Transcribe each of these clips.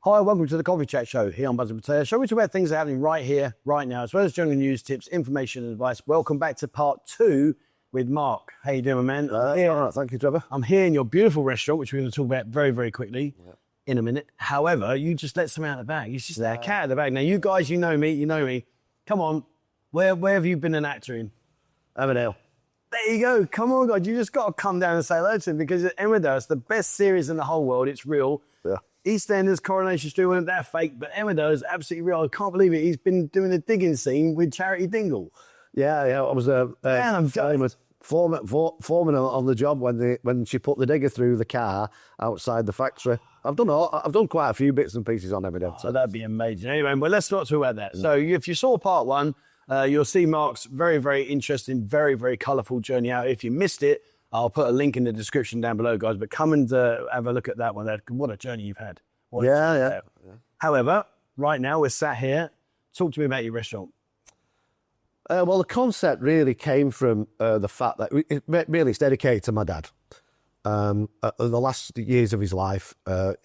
Hi, welcome to the Coffee Chat Show here on Buzz and Pattaya. Show we talk about things that are happening right here, right now, as well as general news, tips, information and advice. Welcome back to part 2 with Mark. How you doing, man? Yeah, all right, thank you, Trevor. I'm here in your beautiful restaurant, which we're going to talk about very, very quickly in a minute. However, you just let something out of the bag. It's just that cat out of the bag. Now, you guys, you know me. Come on, where have you been an actor in? Emmerdale. There you go. Come on, God. You just got to come down and say hello to him because Emmerdale is the best series in the whole world. It's real. Yeah. EastEnders, Coronation Street, weren't that fake, but Emmerdale is absolutely real. I can't believe it. He's been doing a digging scene with Charity Dingle. Yeah. I was foreman on the job when she put the digger through the car outside the factory. I've done quite a few bits and pieces on Emmerdale. So that'd be amazing. Anyway, well, let's not talk about that. So if you saw part 1, you'll see Mark's very, very interesting, very, very colourful journey out. If you missed it, I'll put a link in the description down below, guys. But come and have a look at that one. What a journey you've had. Yeah. However, right now we're sat here. Talk to me about your restaurant. Well, the concept really came from the fact that it's dedicated to my dad. The last years of his life,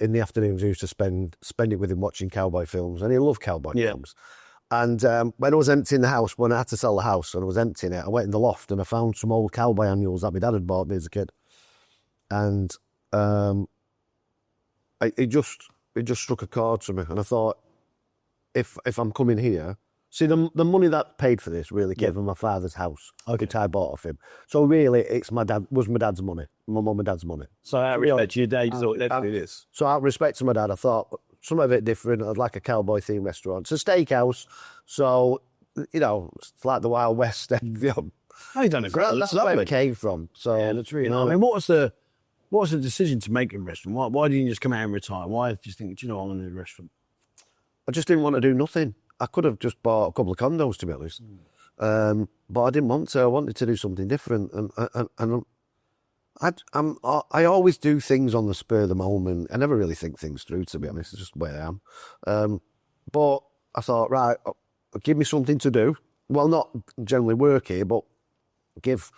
in the afternoons, he used to spend it with him watching cowboy films, and he loved cowboy films. And when I was emptying the house, when I had to sell the house and I was emptying it, I went in the loft and I found some old cowboy annuals that my dad had bought me as a kid. And it just struck a chord to me. And I thought, if I'm coming here, see, the money that paid for this really came from my father's house, which I bought off him. So really, it's my dad's money, my mum and dad's money. So out of respect to your dad, you thought, let's do this. So out of respect to my dad, I thought, something a bit different. I'd like a cowboy-themed restaurant. It's a steakhouse, so, it's like the Wild West. Oh, you've done a great. That's where it came from. So, yeah, that's really nice. I mean, what was the decision to make a restaurant? Why didn't you just come out and retire? Why did you think, I'm going to do a restaurant? I just didn't want to do nothing. I could have just bought a couple of condos, to be honest. But I didn't want to. I wanted to do something different. And I always do things on the spur of the moment. I never really think things through, to be honest. It's just where I am. But I thought, right, give me something to do. Well, not generally work here, but give,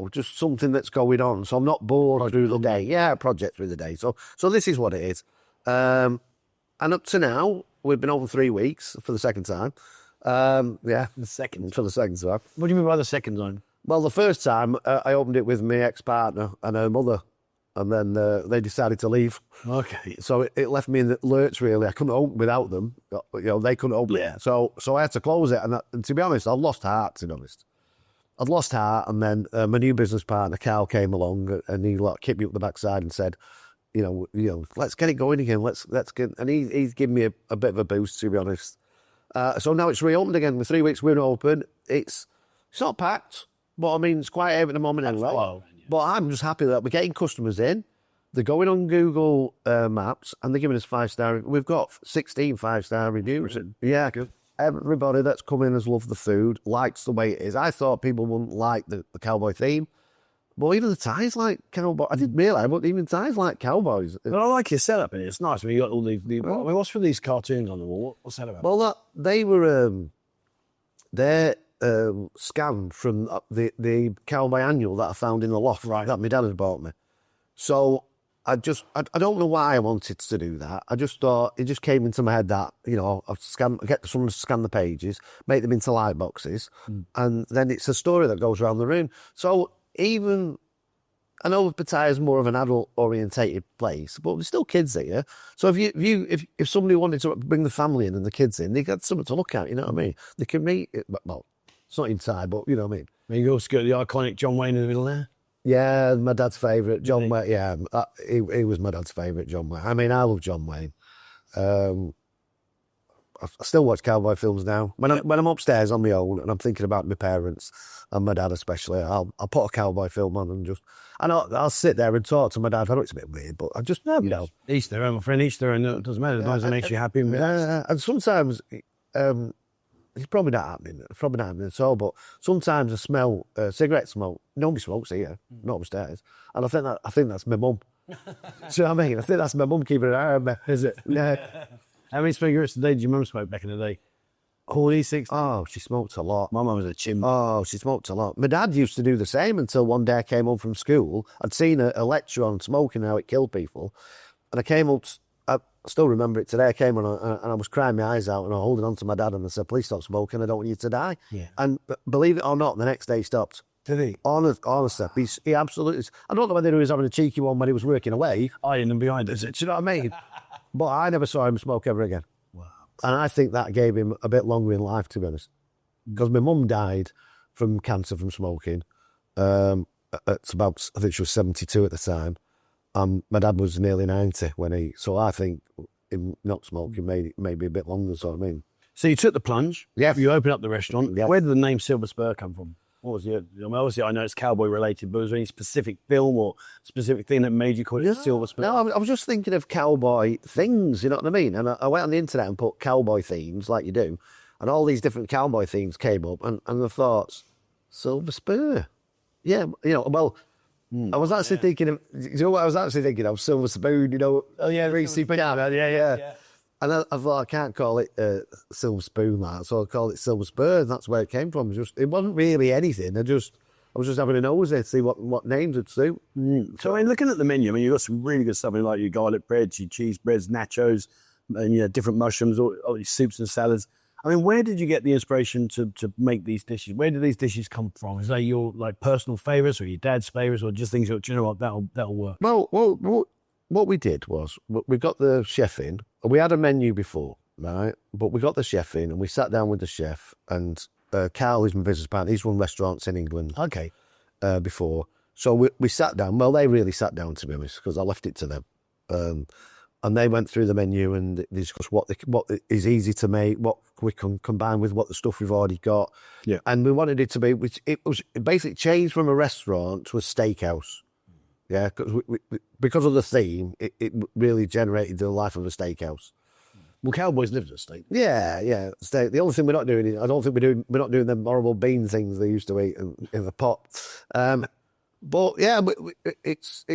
just something that's going on. So I'm not bored through the day. Yeah, a project through the day. So this is what it is. And up to now, we've been over 3 weeks for the second time. The second. For the second time. What do you mean by the second time? Well, the first time, I opened it with my ex-partner and her mother, and then they decided to leave. Okay. So it left me in the lurch, really. I couldn't open without them. They couldn't open it. So I had to close it. And to be honest, I lost heart, to be honest. I'd lost heart, and then my new business partner, Carl, came along, and he kicked me up the backside and said, let's get it going again. Let's get... And he's given me a bit of a boost, to be honest. So now it's reopened again. With 3 weeks we're open. It's not packed. But I mean, it's quiet at the moment anyway. But I'm just happy that we're getting customers in. They're going on Google Maps and they're giving us 5-star. We've got 16 5-star reviews. Yeah, good. Everybody that's come in has loved the food, likes the way it is. I thought people wouldn't like the cowboy theme. But even the Thais like cowboy. I didn't realise, but even Thais like cowboys. Well, I like your setup in it. It's nice. I mean, you got all the what's with these cartoons on the wall? What's that about? Well, they were they're scanned from the cowboy annual that I found in the loft that my dad had bought me. So I don't know why I wanted to do that. I just thought, it just came into my head that, I'd get someone to scan the pages, make them into light boxes, and then it's a story that goes around the room. So even, I know Pattaya is more of an adult-orientated place, but there's still kids here. So if somebody wanted to bring the family in and the kids in, they got something to look at, you know what I mean? They can meet, well, it's not inside, but you know what I mean? You also got the iconic John Wayne in the middle there? Yeah, my dad's favourite, John Wayne. Yeah, he was my dad's favourite, John Wayne. I mean, I love John Wayne. I still watch cowboy films now. When I'm upstairs on my own and I'm thinking about my parents and my dad especially, I'll put a cowboy film on and I'll sit there and talk to my dad. I know it's a bit weird, but I just, Each their own, my friend, each their own. It doesn't matter. As long as it makes you happy. And sometimes, it's probably not happening at all, but sometimes I smell cigarette smoke. Nobody smokes here, not upstairs. And I think that's my mum. Do you know what I mean? I think that's my mum keeping an eye on me. Is it? Yeah. How many cigarettes a day did your mum smoke back in the day? 40, 60? Oh, she smoked a lot. My mum was a chimp. Oh, she smoked a lot. My dad used to do the same until one day I came home from school. I'd seen a lecture on smoking, how it killed people. And I came up I still remember it today. I came on and I was crying my eyes out and I was holding on to my dad and I said, please stop smoking. I don't want you to die. Yeah. And believe it or not, the next day he stopped. Did he? Honestly, he absolutely. I don't know whether he was having a cheeky one when he was working away. Hiding them behind us. Do you know what I mean? But I never saw him smoke ever again. Wow. And I think that gave him a bit longer in life, to be honest. Because my mum died from cancer from smoking. It's about, I think she was 72 at the time. My dad was nearly 90 when he. So I think him not smoking made it maybe a bit longer. So I mean. So you took the plunge. Yeah. You opened up the restaurant. Yeah. Where did the name Silver Spur come from? What was it? I mean, obviously, I know it's cowboy related, but was there any specific film or specific thing that made you call it Silver Spur? No, I was just thinking of cowboy things, you know what I mean? And I went on the internet and put cowboy themes, like you do, and all these different cowboy themes came up, and I thought, Silver Spur. Yeah, well, I was actually thinking of, you know what I was actually thinking of? Silver Spoon, Oh, yeah. yeah. And I thought, I can't call it Silver Spoon, so I'll call it Silver Spur, and that's where it came from. It wasn't really anything. I was just having a nose there to see what names would suit. So, I mean, looking at the menu, I mean, you've got some really good stuff, I mean, like your garlic breads, your cheese breads, nachos, and different mushrooms, all these soups and salads. I mean, where did you get the inspiration to make these dishes? Where did these dishes come from? Is that your personal favourites or your dad's favourites or just things that, do you know what, that'll work? Well, what we did was, we got the chef in. We had a menu before, right? But we got the chef in and we sat down with the chef, and Carl is my business partner. He's run restaurants in England before. So we sat down. Well, they really sat down, to be honest, because I left it to them. And they went through the menu and they discussed what is easy to make, what we can combine with what the stuff we've already got. Yeah. And we wanted it to be, it basically changed from a restaurant to a steakhouse. Yeah, because of the theme, it really generated the life of a steakhouse. Well, cowboys lived at a steak. Yeah. Steak. The only thing we're not doing is, I don't think we're not doing them horrible bean things they used to eat in the pot. But yeah, it's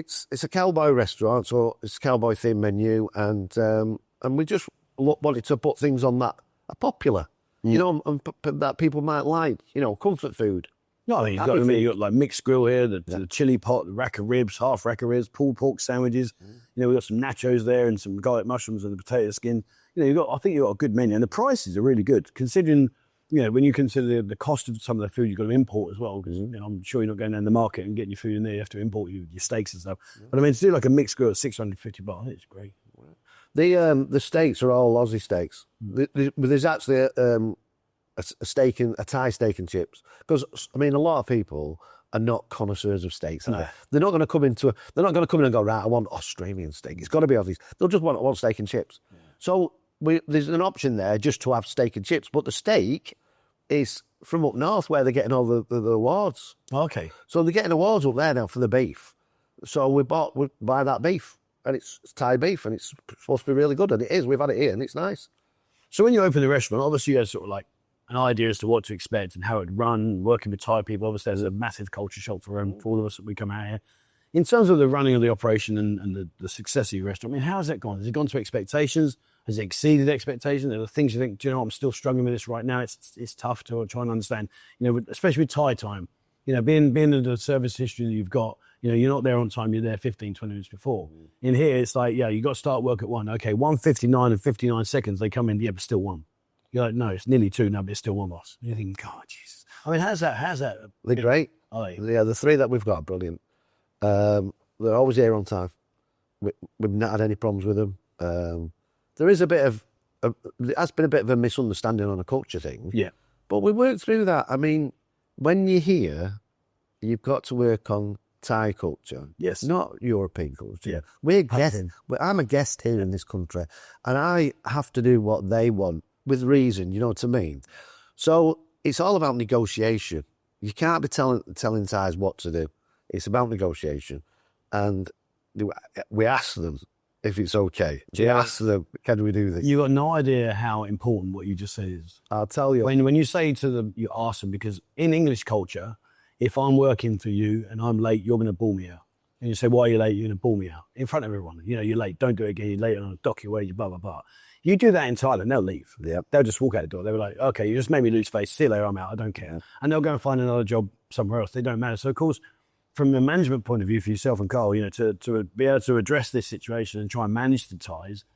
a cowboy restaurant, so it's a cowboy themed menu, and we just wanted to put things on that are popular, and that people might like, comfort food. No, I mean, you've got like mixed grill here, the chili pot, the rack of ribs, half rack of ribs, pulled pork sandwiches. We've got some nachos there and some garlic mushrooms and the potato skin. I think you've got a good menu, and the prices are really good considering. When you consider the cost of some of the food you've got to import as well, because I'm sure you're not going down the market and getting your food in there. You have to import your steaks and stuff. Yeah. But I mean, to do like a mixed grill at $650, it's great. The steaks are all Aussie steaks. There's actually a Thai steak and chips, because I mean, a lot of people are not connoisseurs of steaks. No. They're not going to come in and go, right, I want Australian steak. It's got to be Aussies. They'll just want steak and chips. Yeah. So there's an option there just to have steak and chips, but the steak is from up north where they're getting all the awards. Okay. So they're getting awards up there now for the beef. So we buy that beef, and it's Thai beef, and it's supposed to be really good, and it is. We've had it here, and it's nice. So when you open the restaurant, obviously you had sort of like an idea as to what to expect and how it'd run, working with Thai people. Obviously there's a massive culture shock for all of us that we come out here. In terms of the running of the operation and the success of your restaurant, I mean, how's that gone? Has it gone to expectations? Has it exceeded expectations? Are there things you think, do you know, I'm still struggling with this right now? It's tough to try and understand, especially with Thai time, being in the service history that you've got, you're not there on time, you're there 15, 20 minutes before. In here, it's like, you got to start work at 1. Okay, 1:59 and 59 seconds, they come in, but still 1. You're like, no, it's nearly 2 now, but it's still 1, boss. You're thinking, God, Jesus. I mean, how's that? They're great. Are they? Yeah, the 3 that we've got are brilliant. They're always here on time. We've not had any problems with them. There is there has been a bit of a misunderstanding on a culture thing. Yeah. But we worked through that. I mean, when you're here, you've got to work on Thai culture. Yes. Not European culture. Yeah. We're guests. I'm a guest here in this country, and I have to do what they want with reason, you know what I mean? So it's all about negotiation. You can't be telling Thais what to do. It's about negotiation. And we ask them if it's okay. We ask them, can we do this? You got no idea how important what you just said is. I'll tell you. When you say to them, you ask them, because in English culture, if I'm working for you and I'm late, you're going to bawl me out. And you say, why are you late? You're going to bawl me out in front of everyone. You're late. Don't do it again. You're late on a dock your way, you blah, blah, blah. You do that in Thailand, they'll leave. Yep. They'll just walk out the door. They'll be like, okay, you just made me lose face. See you later, I'm out. I don't care. Yeah. And they'll go and find another job somewhere else. They don't matter. So, of course, from a management point of view for yourself and Carl, to be able to address this situation and try and manage the Thais,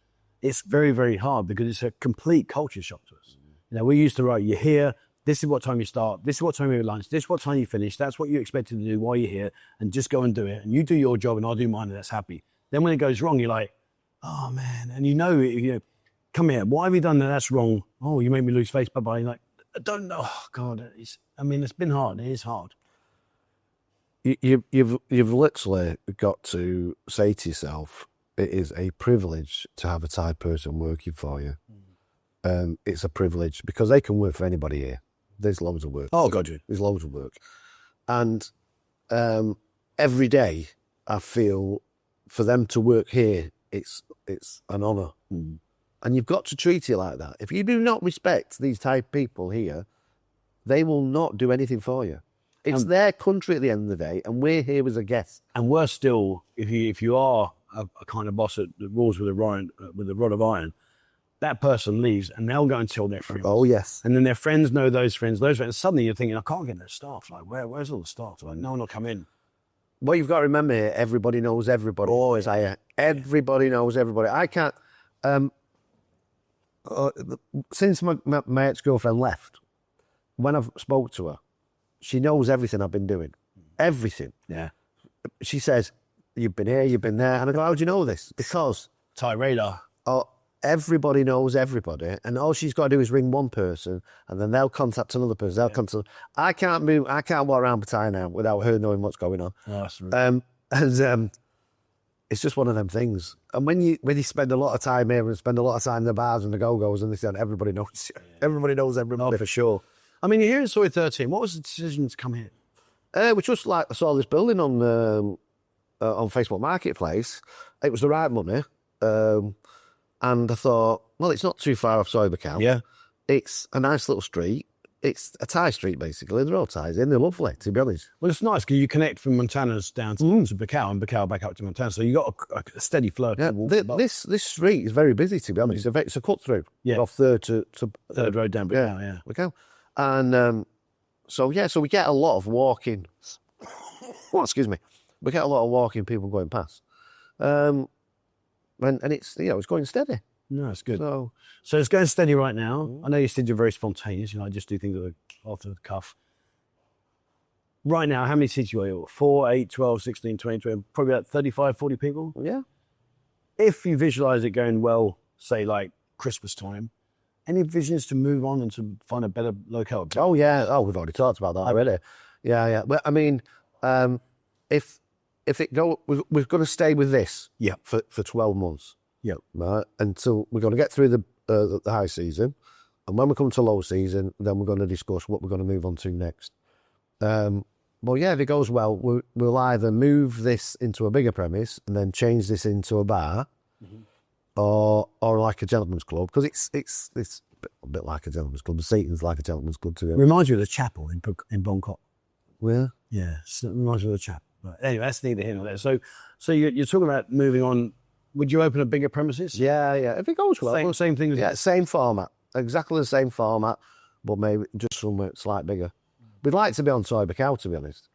it's very, very hard because it's a complete culture shock to us. You know, we used to write, you're here, this is what time you start, this is what time you have lunch, this is what time you finish, that's what you're expected to do while you're here, and just go and do it. And you do your job and I'll do mine, and that's happy. Then when it goes wrong, you're like, oh man, and you know, come here, why have you done that? That's wrong. Oh, you made me lose face, bye-bye. You're like, I don't know. Oh, God, it's been hard. It is hard. You've literally got to say to yourself, it is a privilege to have a Thai person working for you. It's a privilege because they can work for anybody here. There's loads of work. Oh, God, yeah. There's loads of work. And every day I feel for them to work here, it's an honour. And you've got to treat it like that. If you do not respect these Thai people here, they will not do anything for you. It's their country at the end of the day, and we're here as a guest. And worse still, if you are a kind of boss that rules with a rod of iron, that person leaves and they'll go and tell their friends. Oh, yes. And then their friends know those friends. Suddenly you're thinking, I can't get no staff. Like, where's all the staff? Like, no one will come in. What you've got to remember here, everybody knows everybody. Always. Everybody knows everybody. I can't... since my ex-girlfriend left, when I've spoke to her, she knows everything I've been doing. Everything. Yeah. She says, you've been here, you've been there. And I go, how do you know this? Because Thai radar. Everybody knows everybody. And all she's got to do is ring one person and then they'll contact another person. They'll contact... I can't walk around Pattaya now without her knowing what's going on. Oh, that's right. It's just one of them things. And when you spend a lot of time here and spend a lot of time in the bars and the go-go's and this and everybody knows you. Everybody knows everybody. Oh, for sure. I mean, you're here in Soy 13. What was the decision to come here? We just I saw this building on Facebook Marketplace. It was the right money. And I thought, well, it's not too far off Soybecow. Yeah. It's a nice little street. It's a Thai street, basically. They're all Thais in. They're lovely, to be honest. Well, it's nice because you connect from Montana's down to Bacau and Bacau back up to Montana. So you got a steady flow. Yeah, this street is very busy, to be honest. It's a cut through. Yeah. Off Third to Third Road down Bacau, yeah. Bacau. And so we get a lot of walking. Oh, excuse me. We get a lot of walking people going past. And it's, it's going steady. No, it's good. So it's going steady right now. I know you said you're very spontaneous. I just do things off the cuff. Right now, how many seats you got? 4, 8, 12, 16, 20, 20, probably about 35, 40 people? Yeah. If you visualize it going well, say like Christmas time, any visions to move on and to find a better locale? Oh, yeah. Oh, we've already talked about that already. Yeah. Well, I mean, if it go, we're going to stay with this for 12 months. Yep. Right. Until we're going to get through the high season. And when we come to low season, then we're going to discuss what we're going to move on to next. Well, yeah, if it goes well, we'll either move this into a bigger premise and then change this into a bar or like a gentleman's club, because it's a bit like a gentleman's club. The seating's like a gentleman's club too. Reminds you of the chapel in Bangkok. Where? Yeah, it reminds you of the chapel. But anyway, that's neither here nor there. So you're talking about moving on. Would you open a bigger premises? Yeah. If it goes well. Same thing. Yeah, same format. Exactly the same format, but maybe just somewhere slightly bigger. We'd like to be on Soybecow, to be honest.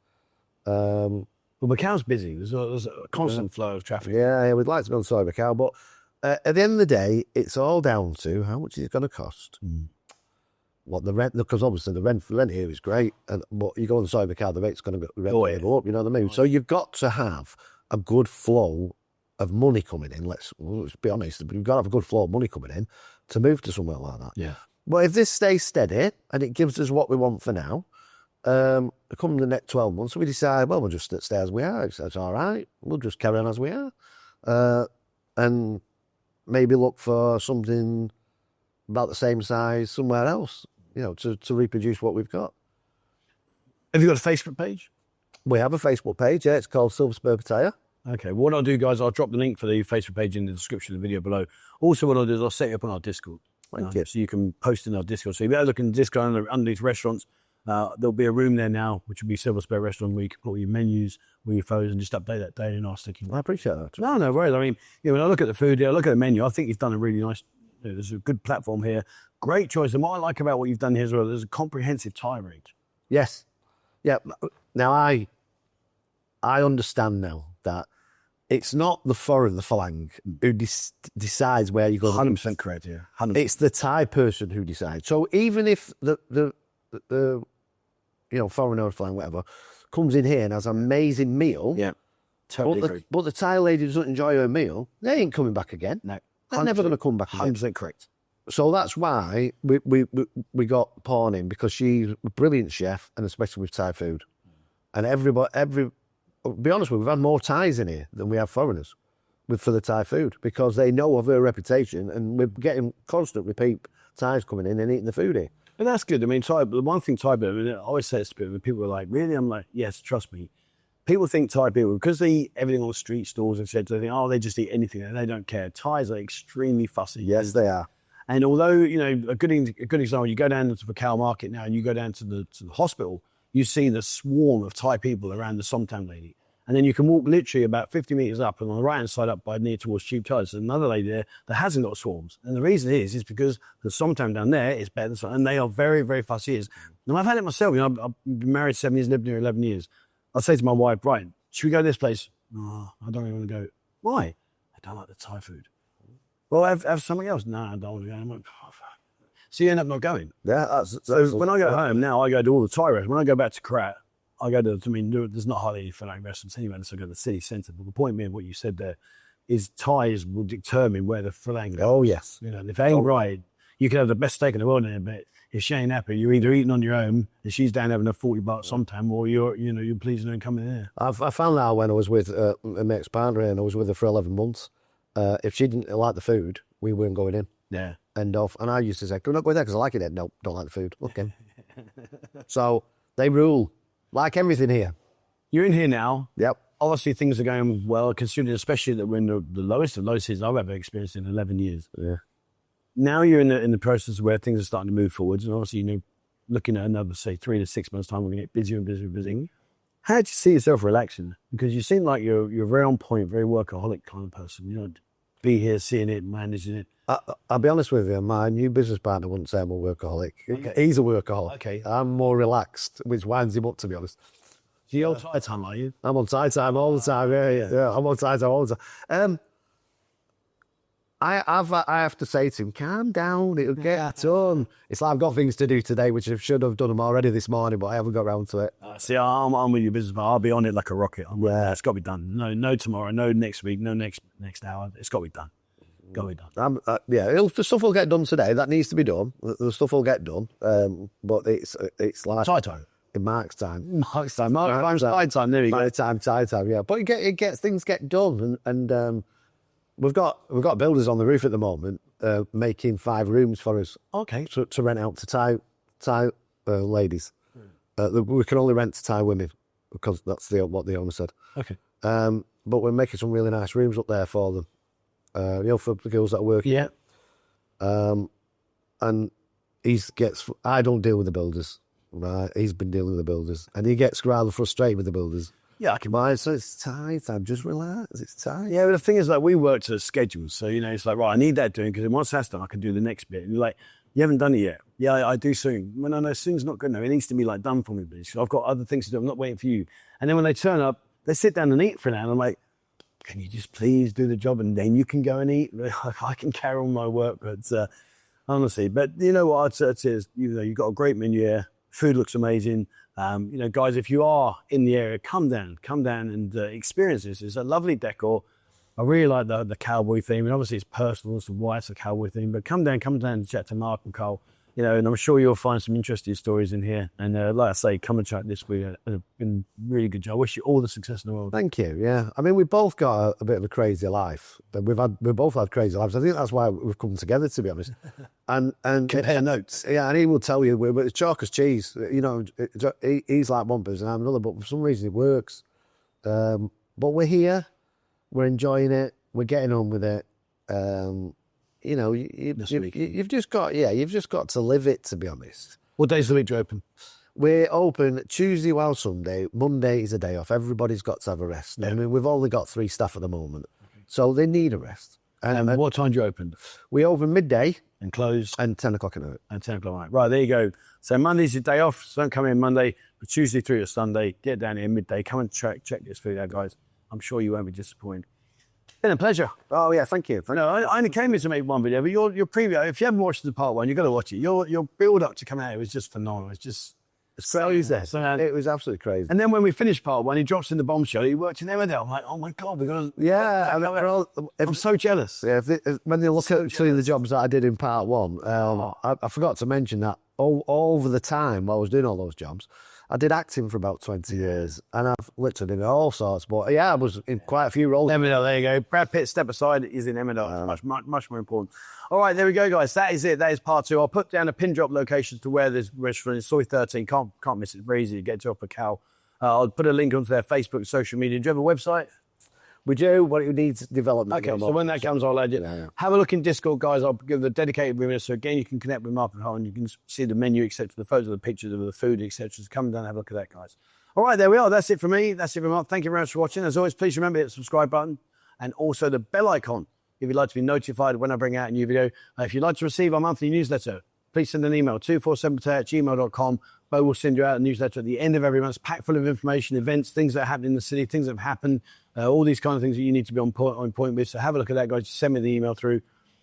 Well, Macau's busy. There's a constant flow of traffic. Yeah, we'd like to be on Soybecow, but at the end of the day, it's all down to how much it's going to cost. What the rent, because obviously the rent here is great, but you go on Soybecow, the rate's going to go up, you know what I mean? So you've got to have a good flow of money coming in. Let's be honest, you've got to have a good flow of money coming in to move to somewhere like that. Yeah. But if this stays steady and it gives us what we want for now, come the next 12 months, we decide, well, we'll just stay as we are. It's all right. We'll just carry on as we are. And maybe look for something about the same size somewhere else, to reproduce what we've got. Have you got a Facebook page? We have a Facebook page, yeah. It's called Silver Spur Pattaya. Okay, what I'll do, guys, I'll drop the link for the Facebook page in the description of the video below. Also, what I'll do is I'll set you up on our Discord. Thank you. So you can post in our Discord. So you better look in Discord underneath restaurants. There'll be a room there now, which will be Silver Spur Restaurant, where you can put all your menus, all your photos, and just update that daily in our sticky. I appreciate that. No worries. I mean, when I look at the food here, I look at the menu, I think you've done a really nice, there's a good platform here. Great choice. And what I like about what you've done here as well, there's a comprehensive Thai range. Yes. Yeah. Now, I understand now that it's not the falang who decides where you go. 100% correct, yeah. 100%. It's the Thai person who decides. So even if the foreigner or falang, whatever, comes in here and has an amazing meal, Yeah, totally agree. but the Thai lady doesn't enjoy her meal, they ain't coming back again. No. They're never going to come back again. 100% correct. So that's why we got Pawn in, because she's a brilliant chef, and especially with Thai food. And be honest with you, we've had more Thais in here than we have foreigners for the Thai food, because they know of her reputation, and we're getting constant repeat Thais coming in and eating the food here. And that's good. I mean, the one thing Thai people, I always say this to people, when people are like, really? I'm like, yes, trust me. People think Thai people, because they eat everything on the street stalls, and said, they think, oh, they just eat anything, and they don't care. Thais are extremely fussy. Yes, they are. And although, a good example, you go down to the cow market now and you go down to the hospital, you see the swarm of Thai people around the Somtam lady. And then you can walk literally about 50 metres up, and on the right-hand side up by near towards Cheap Ties, there's another lady there that hasn't got swarms. And the reason is because the Somtam down there is better than, and they are very, very fussy eaters. And I've had it myself. I've been married 7 years, lived here 11 years. I say to my wife, right, should we go to this place? No, I don't really want to go. Why? I don't like the Thai food. Well, have something else. No, I don't want to go. I'm like, oh, fuck. So you end up not going. Yeah, So when I go home now, I go to all the Thai restaurants. When I go back to Korat, I go to, there's not hardly any Falang restaurants anyway, so I go to the city centre. But the point being, what you said there, is Thais will determine where the Falang goes. Oh, yes. If they ain't right, you can have the best steak in the world in there, but if she ain't happy, you're either eating on your own, and she's down having a 40 baht sometime, or you're pleasing her and coming in there. I found that when I was with a mate's partner, and I was with her for 11 months. If she didn't like the food, we weren't going in. Yeah. End off. And I used to say, can we not go there because I like it there? No, don't like the food. Okay. So they rule, like everything here. You're in here now. Yep. Obviously, things are going well, considering especially that we're in the lowest of low seasons I've ever experienced in 11 years. Yeah. Now you're in the process where things are starting to move forwards, and obviously, looking at another, say, 3 to 6 months' time, we're going to get busier and busier and busier. How do you see yourself relaxing? Because you seem like you're very on point, very workaholic kind of person. Be here, seeing it, managing it. I'll be honest with you, my new business partner wouldn't say I'm a workaholic. Okay. He's a workaholic. Okay. I'm more relaxed, which winds him up, to be honest. So you're on Thai time, are you? I'm on Thai time all the time. Yeah. I'm on Thai time all the time. I have to say to him, calm down, it'll get done. It's like I've got things to do today, which I should have done them already this morning, but I haven't got around to it. See, I'm with your business, but I'll be on it like a rocket. It's got to be done. No tomorrow, no next week, no next hour. It's got to be done. Got to be done. The stuff will get done today. That needs to be done. The stuff will get done. But it's like Thai time. In Mark's time. Mark's time. Thai time. There we go. Thai time. Yeah, but things get done, and we've got builders on the roof at the moment making 5 rooms for us. Okay. To rent out to Thai ladies. We can only rent to Thai women because that's what the owner said. Okay. But we're making some really nice rooms up there for them. For the girls that are working. Yeah. And I don't deal with the builders. Right, he's been dealing with the builders, and he gets rather frustrated with the builders. Yeah, I can buy it. So it's Thai time, just relax. It's Thai. Yeah, but the thing is, we work to a schedule. So, it's like, right, I need that doing, because once that's done, I can do the next bit. And you're like, you haven't done it yet. Yeah, I do soon. Well, no, soon's not good enough. It needs to be done for me, please. I've got other things to do. I'm not waiting for you. And then when they turn up, they sit down and eat for an hour. And I'm like, can you just please do the job, and then you can go and eat? I can carry on my work, but honestly, but you know what I'd say is, you've got a great menu here. Food looks amazing. Guys, if you are in the area, come down and experience this. It's a lovely decor. I really like the cowboy theme, and obviously it's personal. It's why it's a cowboy theme. But come down and chat to Mark and Carl. And I'm sure you'll find some interesting stories in here. And like I say, come and chat this week. It's been a really good job. I wish you all the success in the world. Thank you. Yeah, I mean, we've both got a bit of a crazy life. We've both had crazy lives. I think that's why we've come together, to be honest. And compare notes. Yeah, and he will tell you we're chalk as cheese. He's like one person, I'm another. But for some reason, it works. But we're here. We're enjoying it. We're getting on with it. You've just got to live it, to be honest. What days of the week do you open? We're open Tuesday while Sunday. Monday is a day off. Everybody's got to have a rest. Yeah. I mean, we've only got 3 staff at the moment, so they need a rest. And what time do you open? We open midday and close, and 10 o'clock at night. And 10 o'clock at night. Right, there you go. So Monday's your day off. So don't come in Monday, but Tuesday through to Sunday. Get down here midday. Come and check this food out, guys. I'm sure you won't be disappointed. Been a pleasure. Oh yeah, thank you. No, I only came here to make one video, but your preview, if you haven't watched the part one, you've got to watch it. Your build up to come out, it was just phenomenal. It's crazy. It was absolutely crazy. And then when we finished part one, he drops in the bombshell. He worked in Emmerdale. I'm like, oh my God, Yeah, I'm so jealous. Yeah, when you look at some of the jobs that I did in part one, I forgot to mention that over the time while I was doing all those jobs, I did acting for about 20 years, and I've literally done all sorts. But yeah, I was in quite a few roles. Emmerdale, there you go. Brad Pitt, step aside, is in Emmerdale. Much more important. All right, there we go, guys. That is it. That is part two. I'll put down a pin drop location to where this restaurant is. Soy 13. Can't miss it. Very easy to get to Upper Cal. I'll put a link onto their Facebook, social media. Do you have a website? We do, but it needs development. Okay, so when that comes, I'll add it. Yeah. Have a look in Discord, guys. I'll give the dedicated room. So again, you can connect with Mark and Hole, and you can see the menu, etc., the photos of the pictures of the food, etc. So come down and have a look at that, guys. All right, there we are. That's it for me. That's it for Mark. Thank you very much for watching. As always, please remember to hit the subscribe button and also the bell icon if you'd like to be notified when I bring out a new video. If you'd like to receive our monthly newsletter, please send an email, 247pattaya@gmail.com. Bo will send you out a newsletter at the end of every month, packed full of information, events, things that happen in the city, things that have happened, all these kind of things that you need to be on point with. So have a look at that, guys. Just send me the email through.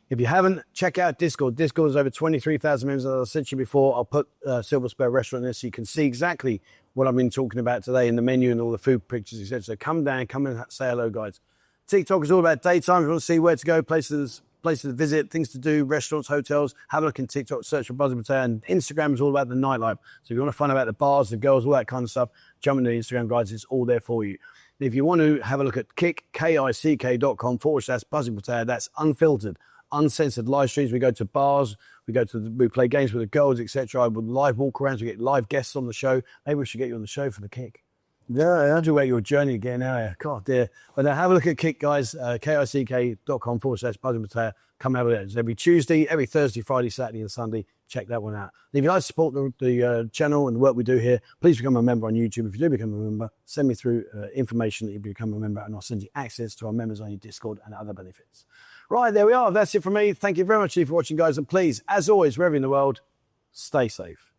If you haven't, check out Discord. Discord is over 23,000 members. As I said to you before, I'll put Silver Spur Restaurant in there so you can see exactly what I've been talking about today in the menu and all the food pictures, etc. So come down, come and say hello, guys. TikTok is all about daytime. If you want to see where to go, places to visit, things to do, restaurants, hotels, have a look in TikTok, search for Buzzing Pattaya. And Instagram is all about the nightlife. So if you want to find out about the bars, the girls, all that kind of stuff, jump into the Instagram, guys. It's all there for you. If you want to have a look at kick.com/Buzzing Pattaya, that's unfiltered, uncensored live streams. We go to bars, we play games with the girls, etc. I would live walk around, we get live guests on the show. Maybe we should get you on the show for the Kick. Yeah, I do about your journey again now. Yeah. God dear. But have a look at Kick, guys. kick.com/Buzzing Pattaya. Come and have a look. It's every Tuesday, every Thursday, Friday, Saturday, and Sunday. Check that one out. And if you'd like to support the channel and the work we do here, please become a member on YouTube. If you do become a member, send me through information that you become a member, and I'll send you access to our members on your Discord and other benefits. Right, there we are. That's it from me. Thank you very much for watching, guys. And please, as always, wherever in the world, stay safe.